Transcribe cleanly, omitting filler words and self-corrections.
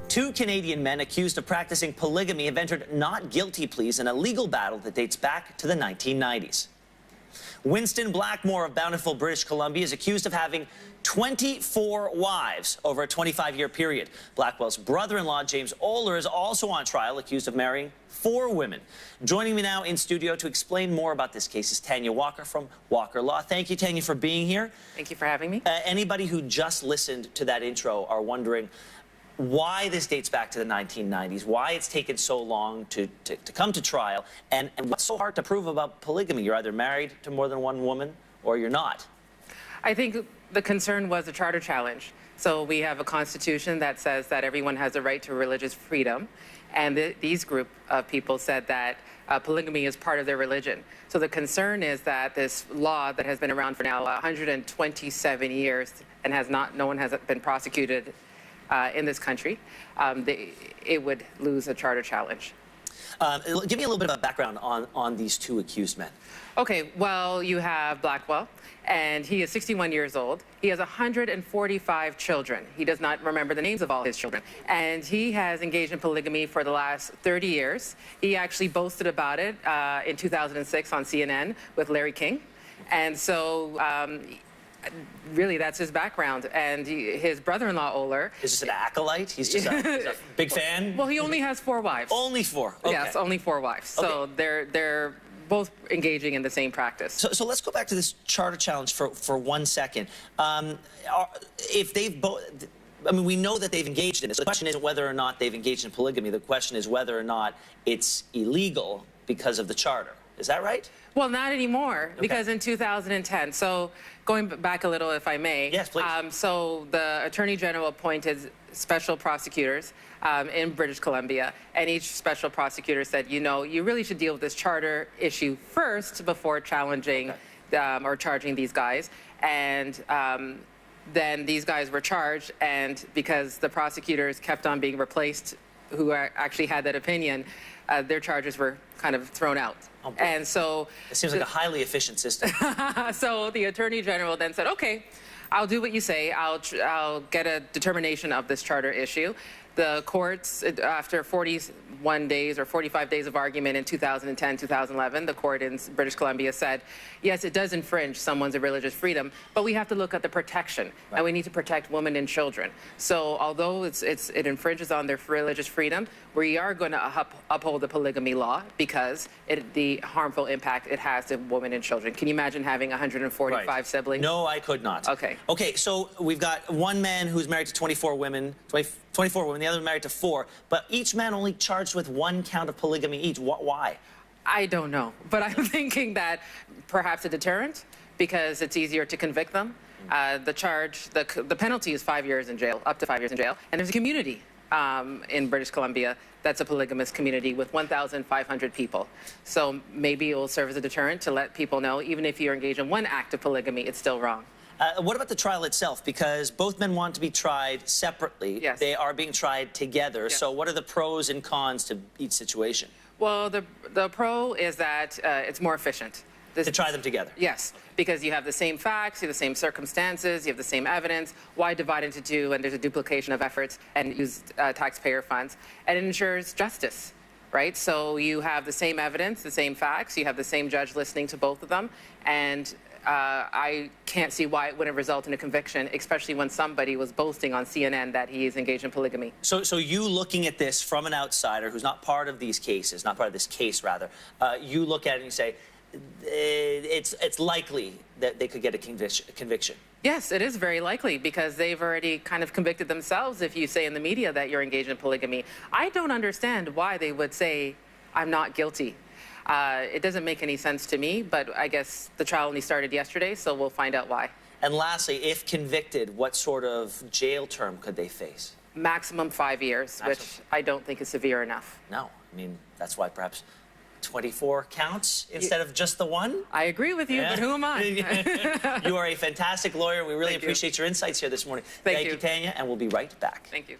Two Canadian men accused of practicing polygamy have entered not guilty pleas in a legal battle that dates back to the 1990s. Winston Blackmore of Bountiful, British Columbia, is accused of having 24 wives over a 25-year period. Blackwell's brother-in-law, James Oler, is also on trial, accused of marrying 4 women. Joining me now in studio to explain more about this case is Tanya Walker from Walker Law. Thank you, Tanya, for being here. Thank you for having me. Anybody who just listened to that intro are wondering why this dates back to the 1990s, why it's taken so long to come to trial, and what's so hard to prove about polygamy. You're either married to more than one woman or you're not. I think the concern was a charter challenge. So we have a constitution that says that everyone has a right to religious freedom, and these group of people said that polygamy is part of their religion. So the concern is that this law that has been around for now 127 years and no one has been prosecuted in this country, it would lose a charter challenge. Give me a little bit of a background on these two accused men. Okay, well, you have Blackwell, and he is 61 years old. He has 145 children. He does not remember the names of all his children. And he has engaged in polygamy for the last 30 years. He actually boasted about it in 2006 on CNN with Larry King. And so really, that's his background. And his brother-in-law, Oler... Is this an acolyte? He's just a big fan? Well, he only has 4 wives. Only 4? Okay. Yes, only 4 wives. Okay. So they're both engaging in the same practice. So let's go back to this charter challenge for 1 second. If they've both... I mean, we know that they've engaged in this. The question isn't whether or not they've engaged in polygamy. The question is whether or not it's illegal because of the charter. Is that right? Well, not anymore, because in 2010, so going back a little, if I may. Yes, please. So the Attorney General appointed special prosecutors in British Columbia, and each special prosecutor said, you know, you really should deal with this charter issue first before challenging or charging these guys. And then these guys were charged, and because the prosecutors kept on being replaced who actually had that opinion, their charges were kind of thrown out. Oh, and so... It seems like a highly efficient system. So the Attorney General then said, okay, I'll do what you say. I'll get a determination of this charter issue. The courts, after 41 days or 45 days of argument in 2010, 2011, the court in British Columbia said, yes, it does infringe someone's religious freedom, but we have to look at the protection, and we need to protect women and children. So although it infringes on their religious freedom, we are going to uphold the polygamy law because the harmful impact it has to women and children. Can you imagine having 145 siblings? No, I could not. Okay. Okay, so we've got one man who's married to 24 women, 24 women, the other married to 4, but each man only charged with 1 count of polygamy each. Why? I don't know, but I'm thinking that perhaps a deterrent, because it's easier to convict them. The penalty is 5 years in jail, up to 5 years in jail, and there's a community in British Columbia that's a polygamous community with 1,500 people. So maybe it will serve as a deterrent to let people know, even if you're engaged in one act of polygamy, it's still wrong. What about the trial itself? Because both men want to be tried separately. Yes. They are being tried together. Yes. So what are the pros and cons to each situation? Well, the pro is that it's more efficient. To try them together? Yes, because you have the same facts, you have the same circumstances, you have the same evidence. Why divide into 2 and there's a duplication of efforts and use taxpayer funds? And it ensures justice, right? So you have the same evidence, the same facts, you have the same judge listening to both of them, and I can't see why it wouldn't result in a conviction, especially when somebody was boasting on CNN that he is engaged in polygamy. So you looking at this from an outsider who's not part of these cases, not part of this case rather, you look at it and you say, it's likely that they could get a conviction. Yes, it is very likely because they've already kind of convicted themselves if you say in the media that you're engaged in polygamy. I don't understand why they would say, I'm not guilty. It doesn't make any sense to me, but I guess the trial only started yesterday, so we'll find out why. And lastly, if convicted, what sort of jail term could they face? Maximum 5 years, which I don't think is severe enough. No, I mean, that's why perhaps 24 counts instead of just the 1? I agree with you, but who am I? You are a fantastic lawyer. We really appreciate your insights here this morning. Thank you, Tanya, and we'll be right back. Thank you.